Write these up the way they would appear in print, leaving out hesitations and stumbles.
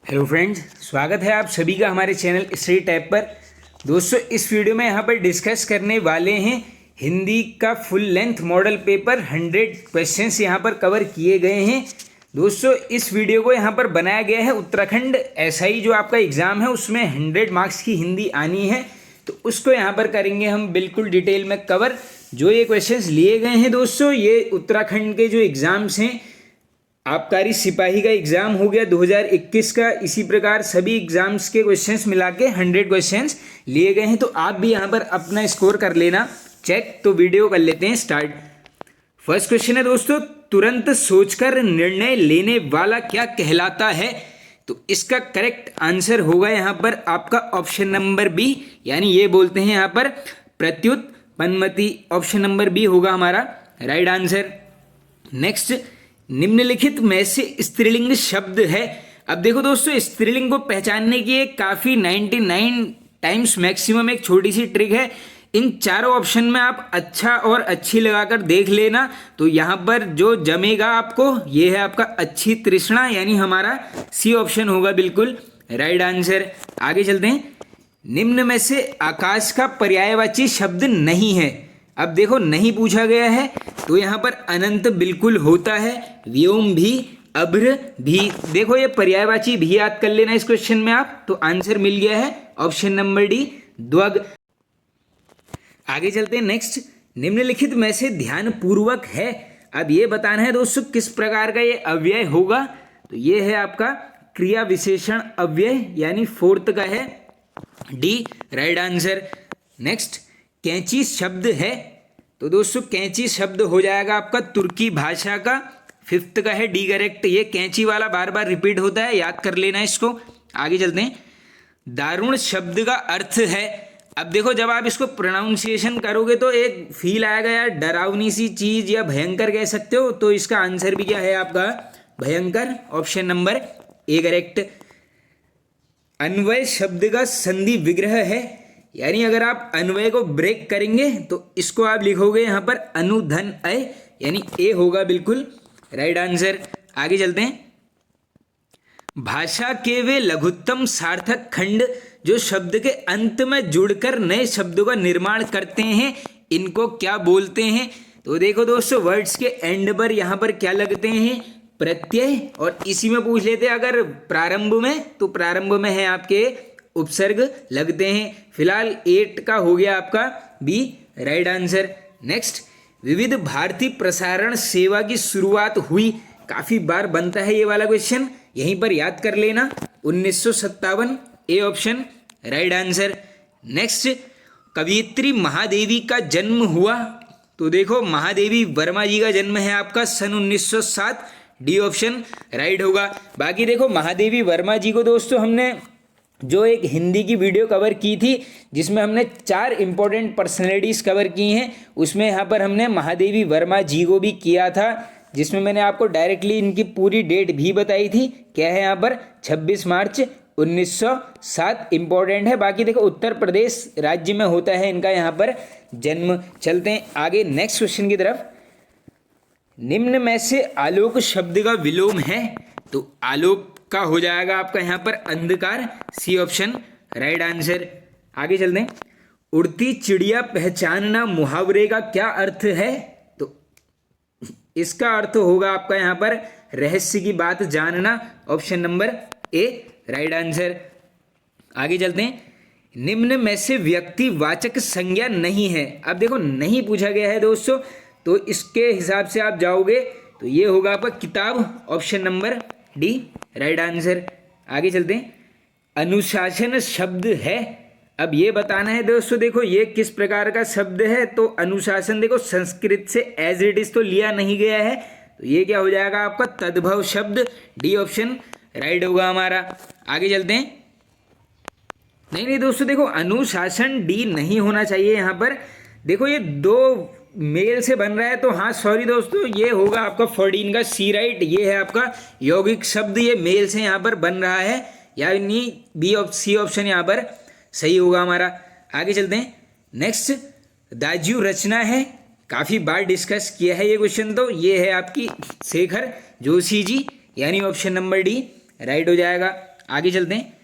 Hello friends, स्वागत है आप सभी का हमारे चैनल स्टडी टैब पर। दोस्तों, इस वीडियो में यहाँ पर डिस्कस करने वाले हैं हिंदी का full length model paper 100 questions यहाँ पर कवर किए गए हैं। दोस्तों, इस वीडियो को यहाँ पर बनाया गया है उत्तराखंड एसआई जो आपका एग्ज़ाम है उसमें 100 मार्क्स की हिंदी आनी है, तो उसको यहाँ पर करेंगे हम बिल्कुल डिटेल में कवर। जो ये क्वेश्चंस लिए गए हैं दोस्तों, ये उत्तराखंड के जो एग्ज़ाम्स हैं, आबकारी सिपाही का एग्जाम हो गया 2021 का, इसी प्रकार सभी एग्जाम्स के क्वेश्चंस मिला के 100 क्वेश्चंस लिए गए हैं। तो आप भी यहाँ पर अपना स्कोर कर लेना चेक। तो वीडियो कर लेते हैं स्टार्ट। फर्स्ट क्वेश्चन है दोस्तों, तुरंत सोचकर निर्णय लेने वाला क्या कहलाता है? तो इसका करेक्ट आंसर होगा यहाँ पर आपका ऑप्शन नंबर बी, यानी ये बोलते हैं यहाँ पर प्रत्युत्पन्नमति। ऑप्शन नंबर बी होगा हमारा राइट आंसर। नेक्स्ट, निम्नलिखित में से स्त्रीलिंग शब्द है। अब देखो दोस्तों, स्त्रीलिंग को पहचानने की एक काफ़ी 99 टाइम्स मैक्सिमम एक छोटी सी ट्रिक है। इन चारों ऑप्शन में आप अच्छा और अच्छी लगाकर देख लेना, तो यहाँ पर जो जमेगा आपको ये है आपका अच्छी तृष्णा, यानी हमारा सी ऑप्शन होगा बिल्कुल राइट आंसर। आगे चलते हैं। निम्न में से आकाश का पर्यायवाची शब्द नहीं है। अब देखो, नहीं पूछा गया है तो यहाँ पर अनंत बिल्कुल होता है, व्योम भी, अभ्र भी। देखो, ये पर्यायवाची भी याद कर लेना इस क्वेश्चन में आप, तो आंसर मिल गया है ऑप्शन नंबर डी, ध्वग। आगे चलते हैं नेक्स्ट। निम्नलिखित में से ध्यान पूर्वक है। अब ये बताना है दोस्तों किस प्रकार का ये अव्यय होगा, तो ये है आपका क्रिया विशेषण अव्यय, यानी फोर्थ का है डी राइट आंसर। नेक्स्ट, कैंची शब्द है। तो दोस्तों, कैंची शब्द हो जाएगा आपका तुर्की भाषा का, फिफ्थ का है डी करेक्ट। ये कैंची वाला बार बार रिपीट होता है, याद कर लेना इसको। आगे चलते हैं। दारुण शब्द का अर्थ है। अब देखो, जब आप इसको प्रोनाउंसिएशन करोगे तो एक फील आएगा यार, डरावनी सी चीज या भयंकर कह सकते हो, तो इसका आंसर भी क्या है आपका भयंकर। Option number A correct. अन्वय शब्द का संधि विग्रह है, यानी अगर आप अन्वय को ब्रेक करेंगे तो इसको आप लिखोगे यहाँ पर अनुधन अय, यानी ए होगा बिल्कुल राइट आंसर। आगे चलते हैं। भाषा के वे लघुत्तम सार्थक खंड जो शब्द के अंत में जुड़कर नए शब्दों का निर्माण करते हैं, इनको क्या बोलते हैं? तो देखो दोस्तों, वर्ड्स के एंड पर यहाँ पर क्या लगते हैं? प्रत्यय। और इसी में पूछ लेते हैं अगर प्रारंभ में, तो प्रारंभ में है आपके उपसर्ग लगते हैं। फिलहाल 8 का हो गया आपका बी राइट आंसर। नेक्स्ट, विविध भारती प्रसारण सेवा की शुरुआत हुई। काफी बार बनता है ये वाला क्वेश्चन, यहीं पर याद कर लेना, 1957 ए ऑप्शन राइट आंसर। नेक्स्ट, कवयित्री महादेवी का जन्म हुआ। तो देखो, महादेवी वर्मा जी का जन्म है आपका सन 1907, डी ऑप्शन राइट होगा। बाकी देखो, महादेवी वर्मा जी को दोस्तों हमने जो एक हिंदी की वीडियो कवर की थी जिसमें हमने 4 इंपॉर्टेंट पर्सनैलिटीज़ कवर की हैं, उसमें यहाँ पर हमने महादेवी वर्मा जी को भी किया था, जिसमें मैंने आपको डायरेक्टली इनकी पूरी डेट भी बताई थी। क्या है यहाँ पर 26 मार्च 1907 इंपॉर्टेंट है। बाकी देखो, उत्तर प्रदेश राज्य में होता है इनका यहाँ पर जन्म। चलते हैं आगे नेक्स्ट क्वेश्चन की तरफ। निम्न में से आलोक शब्द का विलोम है। तो आलोक का हो जाएगा आपका यहाँ पर अंधकार, सी ऑप्शन राइट आंसर। आगे चलते हैं। उड़ती चिड़िया पहचानना मुहावरे का क्या अर्थ है? तो इसका अर्थ होगा आपका यहाँ पर रहस्य की बात जानना, option number A right answer. आगे चलते हैं। निम्न में से व्यक्ति वाचक संज्ञा नहीं है। अब देखो, नहीं पूछा गया है दोस्तों, तो इसके हिसाब से आप जाओगे तो ये होगा आपका किताब, option number D right answer. आगे चलते हैं। अनुशासन शब्द है। अब ये बताना है दोस्तों, देखो ये किस प्रकार का शब्द है। तो अनुशासन देखो संस्कृत से एज इट इज तो लिया नहीं गया है, तो ये क्या हो जाएगा आपका तद्भव शब्द, डी ऑप्शन राइट होगा हमारा। आगे चलते हैं। नहीं दोस्तों, देखो अनुशासन डी नहीं होना चाहिए यहाँ पर। देखो, ये 2 मेल से बन रहा है, तो हाँ सॉरी दोस्तों, ये होगा आपका 14 का सी राइट। ये है आपका यौगिक शब्द, ये मेल से यहाँ पर बन रहा है, यानी बी सी ऑप्शन यहाँ पर सही होगा हमारा। आगे चलते हैं। नेक्स्ट, दाज्यू रचना है। काफ़ी बार डिस्कस किया है ये क्वेश्चन, तो ये है आपकी शेखर जोशी जी, यानी ऑप्शन नंबर डी राइट हो जाएगा। आगे चलते हैं।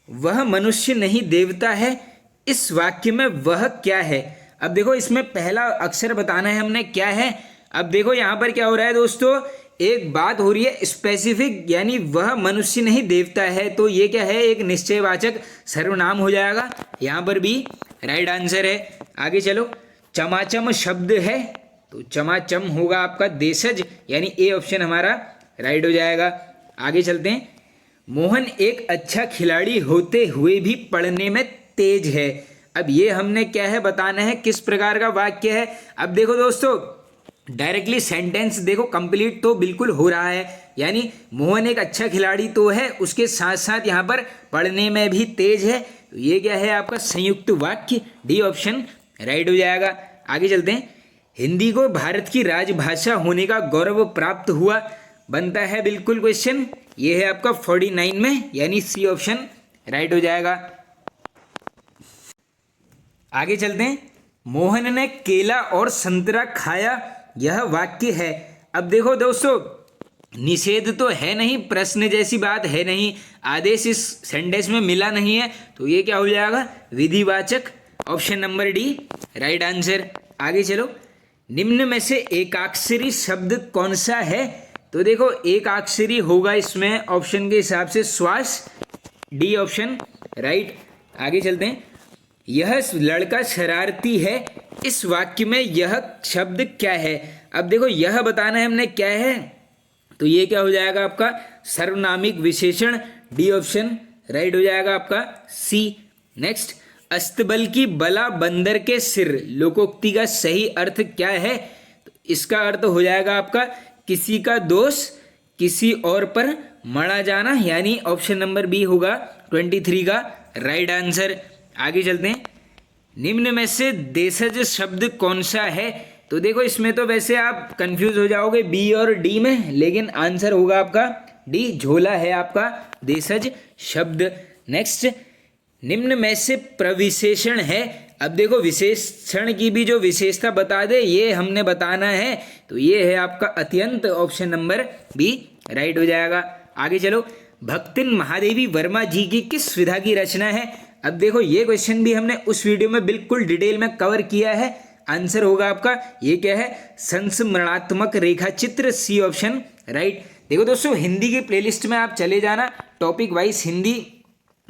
वह मनुष्य नहीं देवता है, इस वाक्य में वह क्या है? अब देखो इसमें पहला अक्षर बताना है हमने क्या है। अब देखो यहाँ पर क्या हो रहा है दोस्तों, एक बात हो रही है स्पेसिफिक, यानी वह मनुष्य नहीं देवता है, तो ये क्या है, एक निश्चयवाचक सर्वनाम हो जाएगा। यहाँ पर भी राइट आंसर है। आगे चलो, चमाचम शब्द है, तो चमाचम होगा आपका देशज, यानी ए ऑप्शन हमारा राइट हो जाएगा। आगे चलते हैं। मोहन एक अच्छा खिलाड़ी होते हुए भी पढ़ने में तेज है। अब ये हमने क्या है बताना है, किस प्रकार का वाक्य है। अब देखो दोस्तों, डायरेक्टली सेंटेंस देखो कंप्लीट तो बिल्कुल हो रहा है, यानी मोहन एक अच्छा खिलाड़ी तो है, उसके साथ साथ यहाँ पर पढ़ने में भी तेज है, तो ये क्या है आपका संयुक्त वाक्य, डी ऑप्शन राइट हो जाएगा। आगे चलते हैं। हिंदी को भारत की राजभाषा होने का गौरव प्राप्त हुआ, बनता है बिल्कुल क्वेश्चन, ये है आपका 49 में, यानी सी ऑप्शन राइट हो जाएगा। आगे चलते हैं। मोहन ने केला और संतरा खाया, यह वाक्य है। अब देखो दोस्तों, निषेध तो है नहीं, प्रश्न जैसी बात है नहीं, आदेश इस सेंटेंस में मिला नहीं है, तो ये क्या हो जाएगा, विधिवाचक, option number D right answer. आगे चलो। निम्न में से एकाक्षरी शब्द कौन सा है? तो देखो एकाक्षरी होगा इसमें ऑप्शन के हिसाब से श्वास, डी ऑप्शन राइट। आगे चलते हैं। यह लड़का शरारती है, इस वाक्य में यह शब्द क्या है? अब देखो यह बताना है हमने क्या है, तो ये क्या हो जाएगा आपका सर्वनामिक विशेषण, डी ऑप्शन राइट हो जाएगा आपका सी। नेक्स्ट, अस्तबल की बला बंदर के सिर, लोकोक्ति का सही अर्थ क्या है? तो इसका अर्थ हो जाएगा आपका किसी का दोष किसी और पर मढ़ा जाना, यानी ऑप्शन नंबर बी होगा 23 का राइट आंसर। आगे चलते हैं। निम्न में से देशज शब्द कौन सा है? तो देखो इसमें तो वैसे आप कंफ्यूज हो जाओगे बी और डी में, लेकिन आंसर होगा आपका डी, झोला है आपका देशज शब्द। नेक्स्ट, निम्न में से प्रविशेषण है। अब देखो विशेषण की भी जो विशेषता बता दे, ये हमने बताना है, तो ये है आपका अत्यंत, ऑप्शन नंबर बी राइट हो जाएगा। आगे चलो। भक्तिन महादेवी वर्मा जी की किस विधा की रचना है? अब देखो ये क्वेश्चन भी हमने उस वीडियो में बिल्कुल डिटेल में कवर किया है, आंसर होगा आपका ये क्या है, संस्मरणात्मक रेखा चित्र, सी ऑप्शन राइट। देखो दोस्तों, हिंदी की प्लेलिस्ट में आप चले जाना, टॉपिक वाइज हिंदी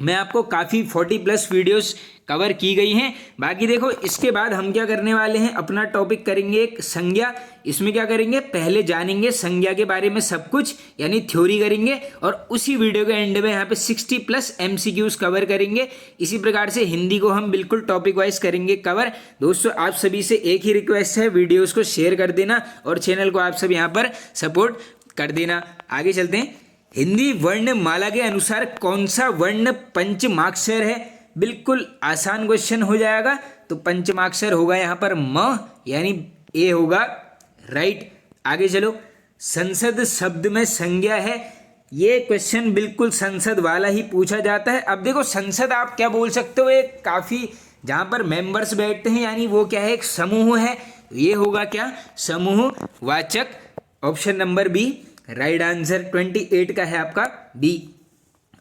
में आपको काफ़ी 40+ वीडियोस कवर की गई हैं। बाकी देखो इसके बाद हम क्या करने वाले हैं, अपना टॉपिक करेंगे एक संज्ञा। इसमें क्या करेंगे, पहले जानेंगे संज्ञा के बारे में सब कुछ, यानी थ्योरी करेंगे, और उसी वीडियो के एंड में यहाँ पे 60+ MCQs कवर करेंगे। इसी प्रकार से हिंदी को हम बिल्कुल टॉपिक वाइज करेंगे कवर। दोस्तों आप सभी से एक ही रिक्वेस्ट है, वीडियोज़ को शेयर कर देना और चैनल को आप सब यहाँ पर सपोर्ट कर देना। आगे चलते हैं। हिंदी वर्णमाला के अनुसार कौन सा वर्ण पंचमाक्षर है? बिल्कुल आसान क्वेश्चन हो जाएगा, तो पंचमाक्षर होगा यहाँ पर म, यानी ए होगा राइट। आगे चलो। संसद शब्द में संज्ञा है, ये क्वेश्चन बिल्कुल संसद वाला ही पूछा जाता है। अब देखो संसद आप क्या बोल सकते हो, एक काफ़ी जहाँ पर मेंबर्स बैठते हैं, यानी वो क्या है, एक समूह है, ये होगा क्या, समूह वाचक, option number B right answer. 28 का है आपका बी।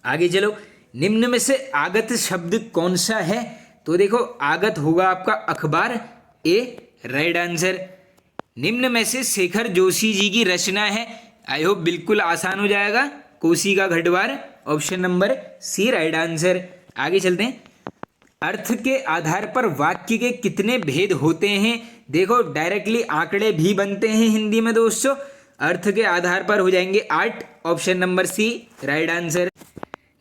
आगे चलो। निम्न में से आगत शब्द कौन सा है? तो देखो आगत होगा आपका अखबार, ए राइट आंसर। निम्न में से शेखर जोशी जी की रचना है, आई होप बिल्कुल आसान हो जाएगा, कोसी का घटवार, option number C right answer. आगे चलते हैं। अर्थ के आधार पर वाक्य के कितने भेद होते हैं? देखो डायरेक्टली आंकड़े भी बनते हैं हिंदी में दोस्तों, अर्थ के आधार पर हो जाएंगे 8, option number C right answer.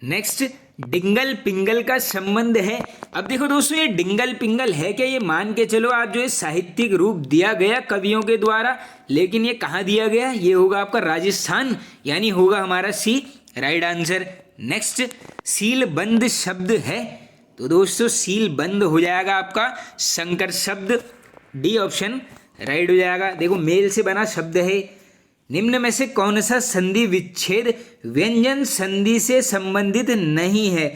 Next, डिंगल पिंगल का संबंध है। अब देखो दोस्तों, ये डिंगल पिंगल है क्या, ये मान के चलो आप जो है साहित्यिक रूप दिया गया कवियों के द्वारा, लेकिन ये कहाँ दिया गया, ये होगा आपका राजस्थान, यानी होगा हमारा सी राइट आंसर। नेक्स्ट, सीलबंद शब्द है, तो दोस्तों सीलबंद हो जाएगा आपका संकर शब्द, डी ऑप्शन राइट हो जाएगा। देखो मेल से बना शब्द है। निम्न में से कौन सा संधि विच्छेद व्यंजन संधि से संबंधित नहीं है?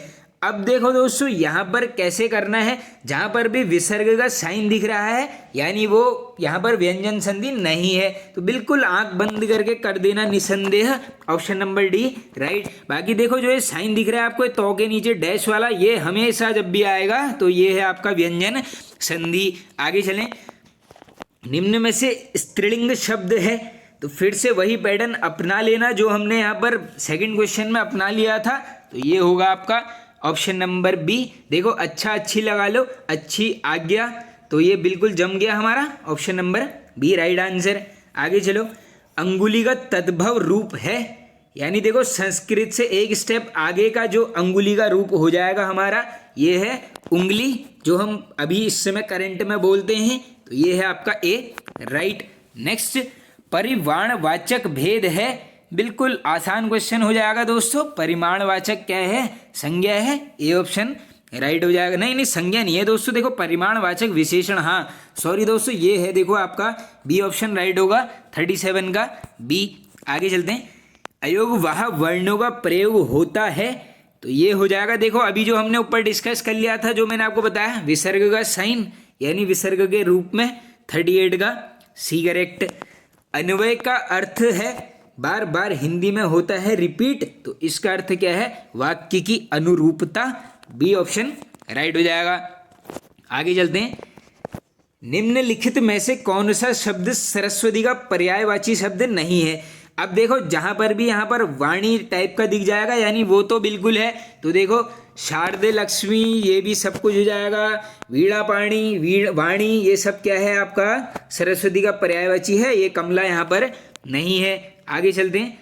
अब देखो दोस्तों यहाँ पर कैसे करना है, जहाँ पर भी विसर्ग का साइन दिख रहा है यानी वो यहाँ पर व्यंजन संधि नहीं है, तो बिल्कुल आंख बंद करके कर देना निसंदेह ऑप्शन नंबर डी राइट। बाकी देखो जो ये साइन दिख रहा है आपको तो के नीचे डैश वाला, ये हमेशा जब भी आएगा तो ये है आपका व्यंजन संधि। आगे चलें, निम्न में से स्त्रीलिंग शब्द है, तो फिर से वही पैटर्न अपना लेना जो हमने यहाँ पर सेकंड क्वेश्चन में अपना लिया था, तो ये होगा आपका ऑप्शन नंबर बी। देखो अच्छा अच्छी लगा लो, अच्छी आज्ञा, तो ये बिल्कुल जम गया हमारा option number B right answer. आगे चलो, अंगुली का तद्भव रूप है, यानी देखो संस्कृत से एक स्टेप आगे का जो अंगुली का रूप हो जाएगा हमारा, ये है उंगली, जो हम अभी इस समय करंट में बोलते हैं, तो ये है आपका ए राइट। नेक्स्ट, परिमाणवाचक भेद है, बिल्कुल आसान क्वेश्चन हो जाएगा दोस्तों। परिमाणवाचक क्या है, संज्ञा है, ए ऑप्शन राइट हो जाएगा। नहीं संज्ञा नहीं है दोस्तों, देखो परिमाणवाचक विशेषण, हाँ सॉरी दोस्तों ये है देखो आपका बी ऑप्शन राइट होगा 37 का बी। आगे चलते हैं, अयोगवाह वर्णों का प्रयोग होता है, तो ये हो जाएगा देखो अभी जो हमने ऊपर डिस्कस कर लिया था, जो मैंने आपको बताया विसर्ग का साइन यानी विसर्ग के रूप में 38 का सी करेक्ट। अन्वय का अर्थ है बार बार हिंदी में होता है रिपीट, तो इसका अर्थ क्या है, वाक्य की अनुरूपता, बी ऑप्शन राइट हो जाएगा। आगे चलते हैं, निम्नलिखित में से कौन सा शब्द सरस्वती का पर्यायवाची शब्द नहीं है। अब देखो जहां पर भी यहाँ पर वाणी टाइप का दिख जाएगा यानी वो तो बिल्कुल है, तो देखो शारदे लक्ष्मी ये भी सब कुछ हो जाएगा, वीणा पाणी वाणी ये सब क्या है आपका सरस्वती का पर्यायवाची है, ये कमला यहाँ पर नहीं है। आगे चलते हैं,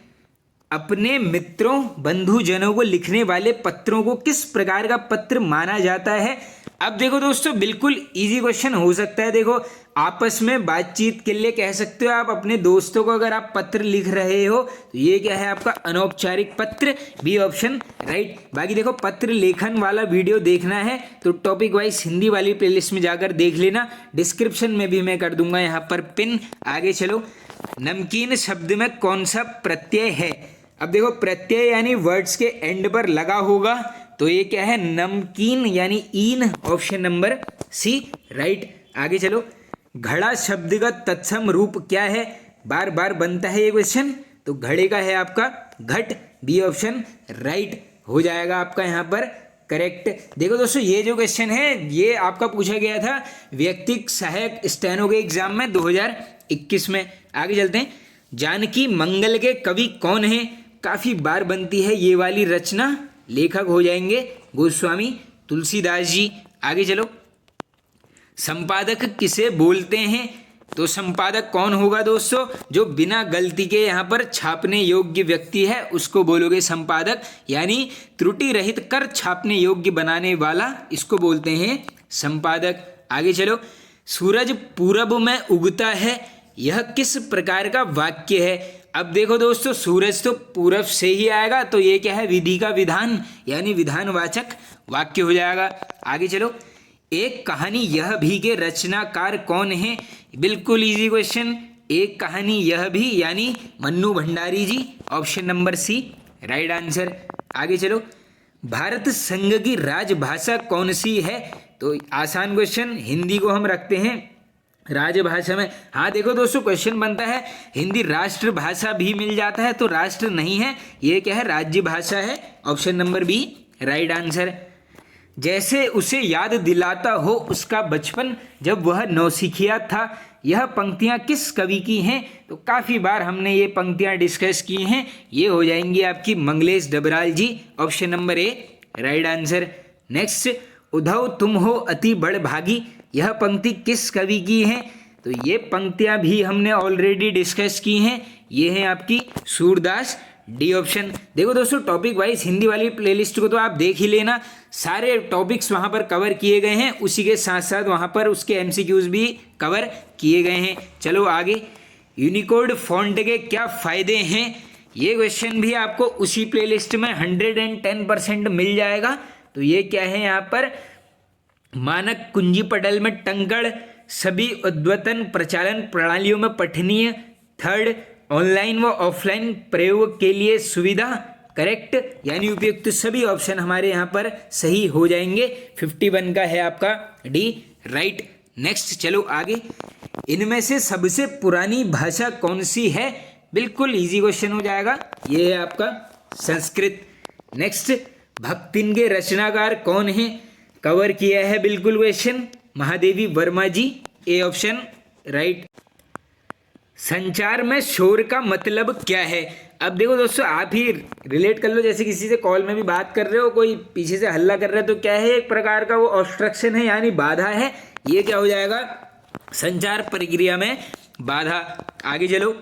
अपने मित्रों बंधुजनों को लिखने वाले पत्रों को किस प्रकार का पत्र माना जाता है। अब देखो दोस्तों बिल्कुल इजी क्वेश्चन हो सकता है, देखो आपस में बातचीत के लिए कह सकते हो आप अपने दोस्तों को, अगर आप पत्र लिख रहे हो तो ये क्या है आपका अनौपचारिक पत्र, बी ऑप्शन राइट। बाकी देखो पत्र लेखन वाला वीडियो देखना है तो टॉपिक वाइज हिंदी वाली प्लेलिस्ट में जाकर देख लेना, डिस्क्रिप्शन में भी मैं कर दूंगा यहाँ पर पिन। आगे चलो, नमकीन शब्द में कौन सा प्रत्यय है। अब देखो प्रत्यय यानी वर्ड्स के एंड पर लगा होगा, तो ये क्या है नमकीन यानी ईन, ऑप्शन नंबर सी राइट। आगे चलो, घड़ा शब्द का तत्सम रूप क्या है, बार बार बनता है ये क्वेश्चन, तो घड़े का है आपका घट, बी ऑप्शन राइट हो जाएगा आपका यहाँ पर करेक्ट। देखो दोस्तों ये जो क्वेश्चन है ये आपका पूछा गया था व्यक्तिक सहायक स्टेनो के एग्जाम में 2021 में। आगे चलते हैं, जानकी मंगल के कवि कौन है, काफी बार बनती है ये वाली रचना, लेखक हो जाएंगे गोस्वामी तुलसीदास जी। आगे चलो, संपादक किसे बोलते हैं, तो संपादक कौन होगा दोस्तों, जो बिना गलती के यहाँ पर छापने योग्य व्यक्ति है उसको बोलोगे संपादक, यानी त्रुटि रहित कर छापने योग्य बनाने वाला, इसको बोलते हैं संपादक। आगे चलो, सूरज पूरब में उगता है, यह किस प्रकार का वाक्य है। अब देखो दोस्तों सूरज तो पूरब से ही आएगा, तो ये क्या है विधि का विधान यानी विधानवाचक वाक्य हो जाएगा। आगे चलो, एक कहानी यह भी के रचनाकार कौन है, बिल्कुल इजी क्वेश्चन, एक कहानी यह भी यानी Mannu Bhandari ji, option number C right answer. आगे चलो, भारत संघ की राजभाषा कौन सी है, तो आसान क्वेश्चन, हिंदी को हम रखते हैं राजभाषा में। हाँ देखो दोस्तों क्वेश्चन बनता है हिंदी राष्ट्रभाषा भी मिल जाता है, तो राष्ट्र नहीं है, ये क्या है राज्य भाषा है, option number B right answer. जैसे उसे याद दिलाता हो उसका बचपन जब वह नौसिखिया था, यह पंक्तियां किस कवि की हैं, तो काफ़ी बार हमने ये पंक्तियां डिस्कस की हैं, ये हो जाएंगी आपकी Manglesh Dabral ji, option number A right answer. Next, Uddhav तुम हो अति बड़भागी, यह पंक्ति किस कवि की है, तो ये पंक्तियां भी हमने ऑलरेडी डिस्कस की हैं, ये हैं आपकी सूरदास, डी ऑप्शन। देखो दोस्तों टॉपिक वाइज हिंदी वाली प्लेलिस्ट को तो आप देख ही लेना, सारे टॉपिक्स वहाँ पर कवर किए गए हैं, उसी के साथ साथ वहाँ पर उसके एमसीक्यूज भी कवर किए गए हैं। चलो आगे, यूनिकोड फॉन्ट के क्या फ़ायदे हैं, ये क्वेश्चन भी आपको उसी प्लेलिस्ट में 110% मिल जाएगा। तो ये क्या है यहाँ पर, मानक कुंजी पटल में टंकड़, सभी अद्यतन प्रचालन प्रणालियों में पठनीय, थर्ड ऑनलाइन व ऑफलाइन प्रयोग के लिए सुविधा, करेक्ट यानी उपयुक्त सभी ऑप्शन हमारे यहाँ पर सही हो जाएंगे। 51 का है आपका डी राइट। नेक्स्ट चलो आगे, इनमें से सबसे पुरानी भाषा कौन सी है? बिल्कुल इजी क्वेश्चन हो जाएगा, ये है आपका संस्कृत। नेक्स्ट, भक्तिन के रचनाकार कौन है? कवर किया है बिल्कुल question, Mahadevi Verma ji, A option right. संचार में शोर का मतलब क्या है? अब देखो दोस्तों, आप ही रिलेट कर लो, जैसे किसी से कॉल में भी बात कर रहे हो, कोई पीछे से हल्ला कर रहा है तो क्या है? एक प्रकार का वो ऑब्स्ट्रक्शन है यानी बाधा है। ये क्या हो जाएगा? संचार प्रक्रिया में बाधा। आगे चलो,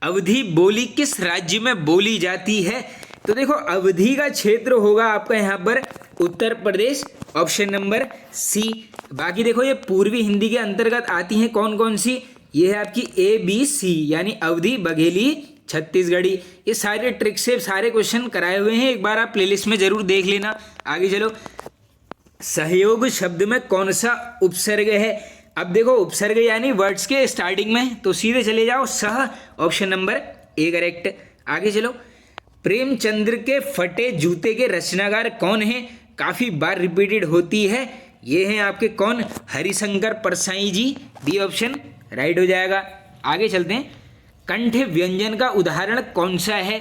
अवधी बोली किस राज्य में बोली जाती है? तो देखो, अवधी का क्षेत्र होगा आपका यहाँ पर उत्तर प्रदेश, ऑप्शन नंबर सी। बाकी देखो, ये पूर्वी हिंदी के अंतर्गत आती हैं कौन कौन सी? ये है आपकी ABC यानी अवधी, बघेली, छत्तीसगढ़ी। ये सारे ट्रिक से सारे क्वेश्चन कराए हुए हैं, एक बार आप प्लेलिस्ट में जरूर देख लेना। आगे चलो, सहयोग शब्द में कौन सा उपसर्ग है? अब देखो, उपसर्ग यानी वर्ड्स के स्टार्टिंग में, तो सीधे चले जाओ सह, ऑप्शन नंबर ए करेक्ट। आगे चलो, प्रेमचंद्र के फटे जूते के रचनाकार कौन है? काफी बार रिपीटेड होती है, ये हैं आपके कौन? हरिशंकर परसाई जी, बी ऑप्शन राइट हो जाएगा। आगे चलते हैं, कंठ व्यंजन का उदाहरण कौन सा है?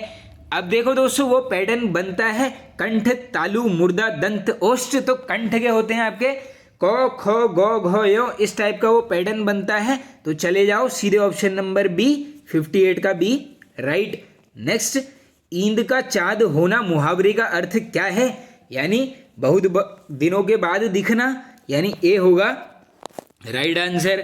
अब देखो दोस्तों, वो पैटर्न बनता है कंठ, तालु, मुर्दा, दंत, ओष्ठ। तो कंठ के होते हैं आपके क, ख, ग, घ, यो, इस टाइप का वो पैटर्न बनता है। तो चले जाओ सीधे ऑप्शन नंबर बी, 58 का बी राइट। नेक्स्ट, ईंद का चाँद होना मुहावरे का अर्थ क्या है? यानी बहुत दिनों के बाद दिखना, यानी ए होगा राइट आंसर।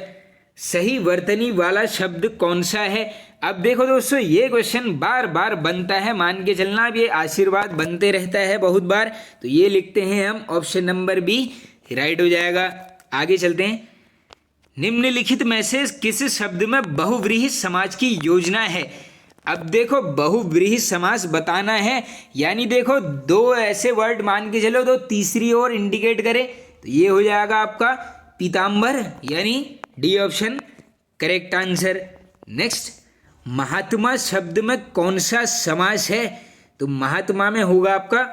सही वर्तनी वाला शब्द कौन सा है? अब देखो दोस्तों, ये क्वेश्चन बार बार बनता है, मान के चलना। अब ये आशीर्वाद बनते रहता है बहुत बार, तो ये लिखते हैं हम ऑप्शन नंबर बी राइट हो जाएगा। आगे चलते हैं, निम्नलिखित में से किस शब्द में बहुव्रीहि समाज की योजना है? अब देखो, बहुव्रीहि समास बताना है, यानी देखो दो ऐसे वर्ड मान के चलो, दो तीसरी ओर इंडिकेट करे, तो ये हो जाएगा आपका पीताम्बर, यानी D option correct answer. Next, महात्मा शब्द में कौन सा समास है? तो महात्मा में होगा आपका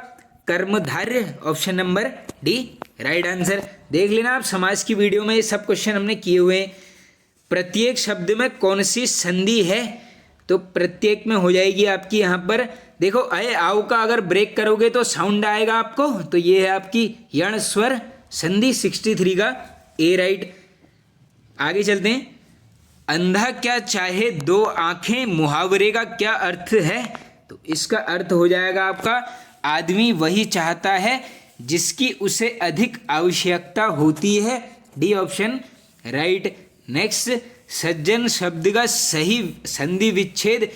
कर्मधारय, option number D right answer. देख लेना आप, समास की वीडियो में ये सब क्वेश्चन हमने किए हुए हैं। प्रत्येक शब्द में कौन सी संधि है? तो प्रत्येक में हो जाएगी आपकी यहाँ पर, देखो अय आओ का अगर ब्रेक करोगे तो साउंड आएगा आपको, तो ये है आपकी यण स्वर संधि, 63 का ए राइट। आगे चलते हैं, अंधा क्या चाहे दो आंखें मुहावरे का क्या अर्थ है? तो इसका अर्थ हो जाएगा आपका, आदमी वही चाहता है जिसकी उसे अधिक आवश्यकता होती है, डी ऑप्शन राइट। नेक्स्ट, सज्जन शब्द का सही संधि विच्छेद,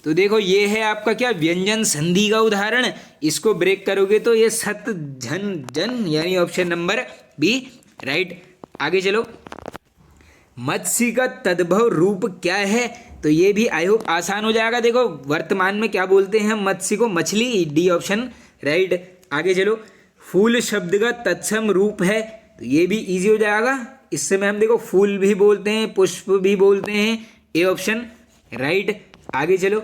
तो देखो ये है आपका क्या? व्यंजन संधि का उदाहरण, इसको ब्रेक करोगे तो ये सत झन जन, यानी ऑप्शन नंबर बी राइट। आगे चलो, मत्स्य का तद्भव रूप क्या है? तो ये भी आई होप आसान हो जाएगा। देखो वर्तमान में क्या बोलते हैं हम मत्स्य को? मछली, डी ऑप्शन राइट। आगे चलो, फूल शब्द का तत्सम रूप है, तो ये भी इजी हो जाएगा। इस समय हम देखो फूल भी बोलते हैं, पुष्प भी बोलते हैं, ए ऑप्शन राइट। आगे चलो,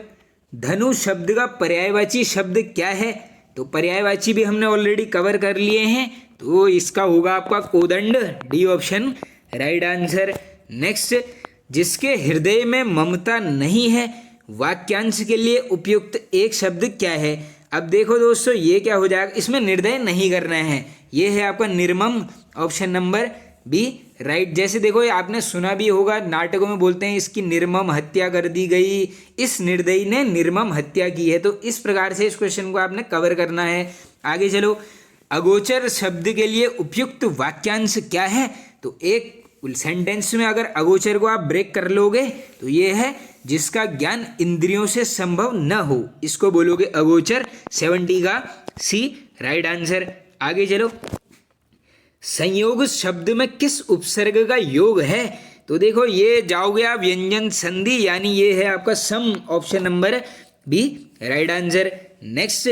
धनु शब्द का पर्यायवाची शब्द क्या है? तो पर्यायवाची भी हमने ऑलरेडी कवर कर लिए हैं, तो इसका होगा आपका कोदंड, D option right answer. Next, जिसके हृदय में ममता नहीं है, वाक्यांश के लिए उपयुक्त एक शब्द क्या है? अब देखो दोस्तों, ये क्या हो जाएगा? इसमें निर्दय नहीं करना है, ये है आपका निर्मम, ऑप्शन नंबर बी राइट। जैसे देखो, ये आपने सुना भी होगा, नाटकों में बोलते हैं इसकी निर्मम हत्या कर दी गई, इस निर्दयी ने निर्मम हत्या की है, तो इस प्रकार से इस क्वेश्चन को आपने कवर करना है। आगे चलो, अगोचर शब्द के लिए उपयुक्त वाक्यांश क्या है? तो एक सेंटेंस में अगर अगोचर को आप ब्रेक कर लोगे तो ये है जिसका ज्ञान इंद्रियों से संभव न हो, इसको बोलोगे अगोचर, 70 का सी राइट आंसर। आगे चलो, संयोग शब्द में किस उपसर्ग का योग है? तो देखो ये जाओगे आप व्यंजन संधि, यानी ये है आपका सम, option number B right answer. Next,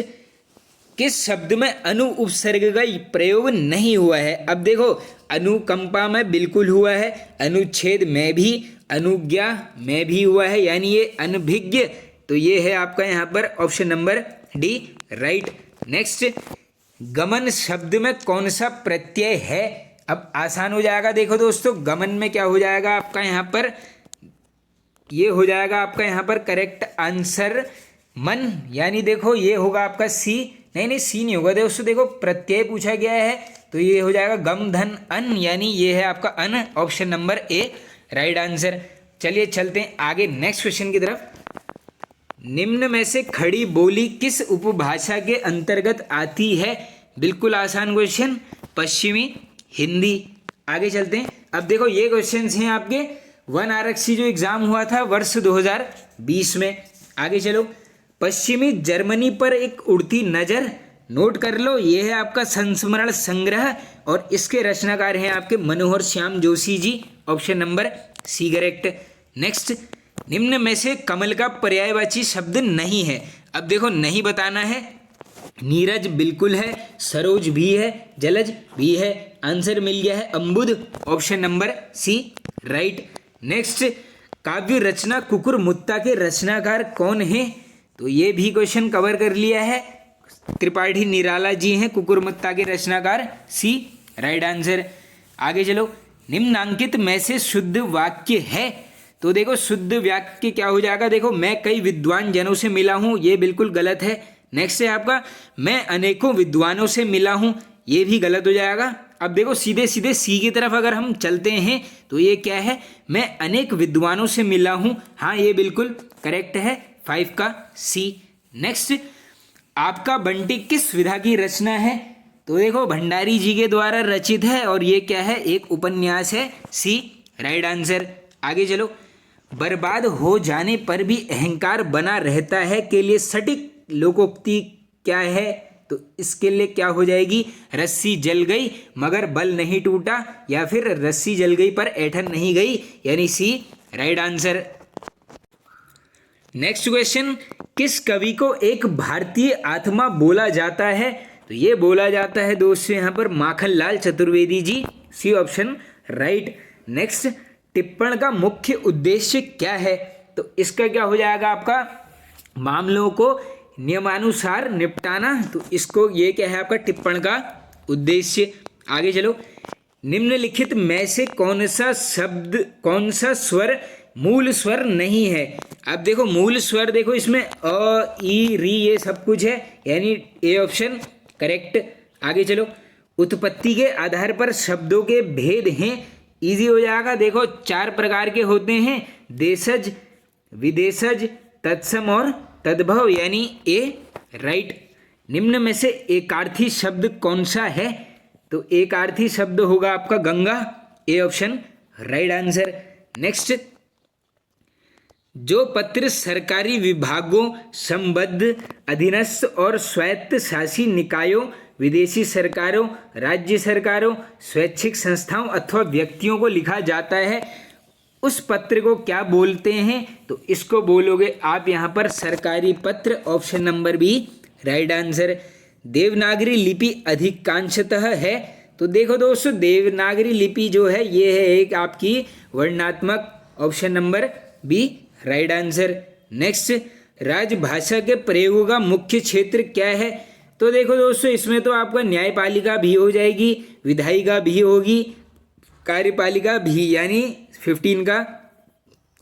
किस शब्द में अनु उपसर्ग का प्रयोग नहीं हुआ है? अब देखो, अनुकंपा में बिल्कुल हुआ है, अनुच्छेद में भी, अनुज्ञा में भी हुआ है, यानी ये अनभिज्ञ, तो ये है आपका यहाँ पर option number D right. Next, गमन शब्द में कौन सा प्रत्यय है? अब आसान हो जाएगा। देखो दोस्तों, गमन में क्या हो जाएगा आपका यहाँ पर, ये हो जाएगा आपका यहाँ पर करेक्ट आंसर मन, यानी देखो ये होगा आपका सी। नहीं सी नहीं होगा दोस्तों, देखो प्रत्यय पूछा गया है तो ये हो जाएगा गम धन अन, यानी ये है आपका अन, option number A right answer. चलिए चलते हैं आगे नेक्स्ट क्वेश्चन की तरफ। निम्न में से खड़ी बोली किस उपभाषा के अंतर्गत आती है? बिल्कुल आसान क्वेश्चन, पश्चिमी हिंदी। आगे चलते हैं। अब देखो ये क्वेश्चंस हैं आपके वन आरक्षी जो एग्जाम हुआ था वर्ष 2020 में। आगे चलो, पश्चिमी जर्मनी पर एक उड़ती नजर, नोट कर लो, ये है आपका संस्मरण संग्रह और इसके रचनाकार हैं आपके Manohar Shyam Joshi ji, option number C correct. Next, निम्न में से कमल का पर्यायवाची शब्द नहीं है। अब देखो नहीं बताना है। नीरज बिल्कुल है, सरोज भी है, जलज भी है, आंसर मिल गया है अम्बुद, option number C right. Next, काव्य रचना कुकुर मुत्ता के रचनाकार कौन है? तो ये भी क्वेश्चन कवर कर लिया है, त्रिपाठी निराला जी हैं कुकुर मुत्ता के रचनाकार, सी राइट आंसर। आगे चलो, निम्नांकित में से शुद्ध वाक्य है? तो देखो शुद्ध वाक्य क्या हो जाएगा, देखो मैं कई विद्वान जनों से मिला हूँ, ये बिल्कुल गलत है। नेक्स्ट है आपका मैं अनेकों विद्वानों से मिला हूँ, ये भी गलत हो जाएगा। अब देखो सीधे सीधे सी की तरफ अगर हम चलते हैं तो ये क्या है, मैं अनेक विद्वानों से मिला हूँ, हाँ ये बिल्कुल करेक्ट है, 5 का सी। नेक्स्ट, आपका बंटी किस विधा की रचना है? तो देखो भंडारी जी के द्वारा रचित है और ये क्या है, एक उपन्यास है, सी राइट आंसर। आगे चलो, बर्बाद हो जाने पर भी अहंकार बना रहता है के लिए सटीक लोकोक्ति क्या है? तो इसके लिए क्या हो जाएगी, रस्सी जल गई मगर बल नहीं टूटा, या फिर रस्सी जल गई पर ऐठन नहीं गई, यानी सी राइट आंसर। नेक्स्ट क्वेश्चन, किस कवि को एक भारतीय आत्मा बोला जाता है? तो ये बोला जाता है दोस्तों यहाँ पर Makhanlal Chaturvedi ji, C option right. Next, टिप्पण का मुख्य उद्देश्य क्या है? तो इसका क्या हो जाएगा आपका, मामलों को नियमानुसार निपटाना, तो इसको ये क्या है आपका टिप्पण का उद्देश्य। आगे चलो, निम्नलिखित में से कौन सा स्वर मूल स्वर नहीं है? अब देखो मूल स्वर, देखो इसमें अ ई री ये सब कुछ है, यानी ए ऑप्शन करेक्ट। आगे चलो, उत्पत्ति के आधार पर शब्दों के भेद हैं, इजी हो जाएगा। देखो 4 प्रकार के होते हैं, देशज, विदेशज, तत्सम और तद्भव, यानी ए राइट। निम्न में से एकार्थी शब्द कौन सा है? तो एकार्थी शब्द होगा आपका गंगा, ए ऑप्शन राइट आंसर। नेक्स्ट, जो पत्र सरकारी विभागों, संबद्ध, अधीनस्थ और स्वायत्त शासी निकायों, विदेशी सरकारों, राज्य सरकारों, स्वैच्छिक संस्थाओं अथवा व्यक्तियों को लिखा जाता है, उस पत्र को क्या बोलते हैं? तो इसको बोलोगे आप यहाँ पर सरकारी पत्र, option number B right answer. Devanagari लिपि अधिकांशतः है? तो देखो दोस्तों देवनागरी लिपि जो है ये है एक आपकी वर्णात्मक, option number B right answer. Next, राजभाषा के प्रयोग का मुख्य क्षेत्र क्या है? तो देखो दोस्तों इसमें तो आपका न्यायपालिका भी हो जाएगी, विधायिका भी होगी, कार्यपालिका भी, यानी 15 का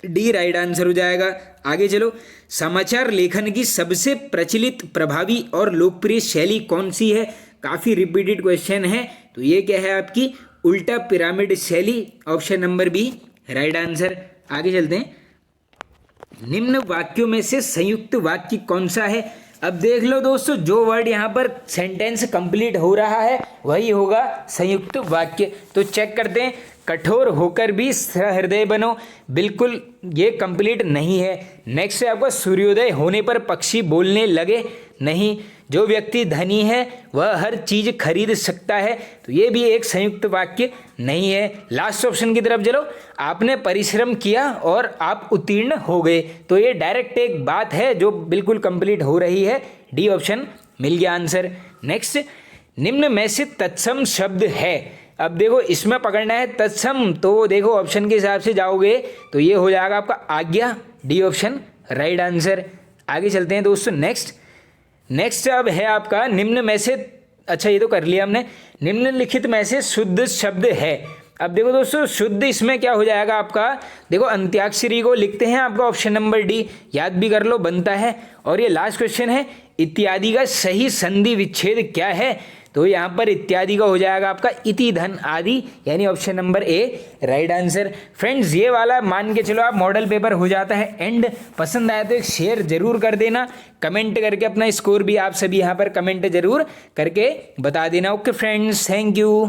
डी राइट आंसर हो जाएगा। आगे चलो, समाचार लेखन की सबसे प्रचलित, प्रभावी और लोकप्रिय शैली कौन सी है? काफ़ी रिपीटेड क्वेश्चन है, तो ये क्या है आपकी उल्टा पिरामिड शैली, option number B right answer. आगे चलते हैं, निम्न वाक्यों में से संयुक्त वाक्य कौन सा है? अब देख लो दोस्तों, जो वर्ड यहाँ पर सेंटेंस कंप्लीट हो रहा है वही होगा संयुक्त वाक्य। तो चेक करते हैं, कठोर होकर भी सहृदय बनो, बिल्कुल ये कंप्लीट नहीं है। नेक्स्ट है आपका सूर्योदय होने पर पक्षी बोलने लगे, नहीं। जो व्यक्ति धनी है वह हर चीज़ खरीद सकता है, तो ये भी एक संयुक्त वाक्य नहीं है। लास्ट ऑप्शन की तरफ चलो, आपने परिश्रम किया और आप उत्तीर्ण हो गए, तो ये डायरेक्ट एक बात है जो बिल्कुल कंप्लीट हो रही है, डी ऑप्शन मिल गया आंसर। नेक्स्ट, निम्न में से तत्सम शब्द है? अब देखो इसमें पकड़ना है तत्सम, तो देखो ऑप्शन के हिसाब से जाओगे तो ये हो जाएगा आपका आज्ञा, डी ऑप्शन राइट आंसर। आगे चलते हैं दोस्तों, नेक्स्ट, नेक्स्ट अब है आपका निम्न में से, अच्छा ये तो कर लिया हमने, निम्नलिखित में से शुद्ध शब्द है। अब देखो दोस्तों, शुद्ध इसमें क्या हो जाएगा आपका, देखो अंत्याक्षरी को लिखते हैं आपका ऑप्शन नंबर डी, याद भी कर लो, बनता है। और ये लास्ट क्वेश्चन है, इत्यादि का सही संधि विच्छेद क्या है, तो यहाँ पर इत्यादि का हो जाएगा आपका इति धन आदि, यानी option number A right answer. Friends ये वाला मान के चलो आप मॉडल पेपर हो जाता है एंड। पसंद आया तो एक शेयर जरूर कर देना, कमेंट करके अपना स्कोर भी आप सभी यहाँ पर कमेंट जरूर करके बता देना। Okay friends, thank you.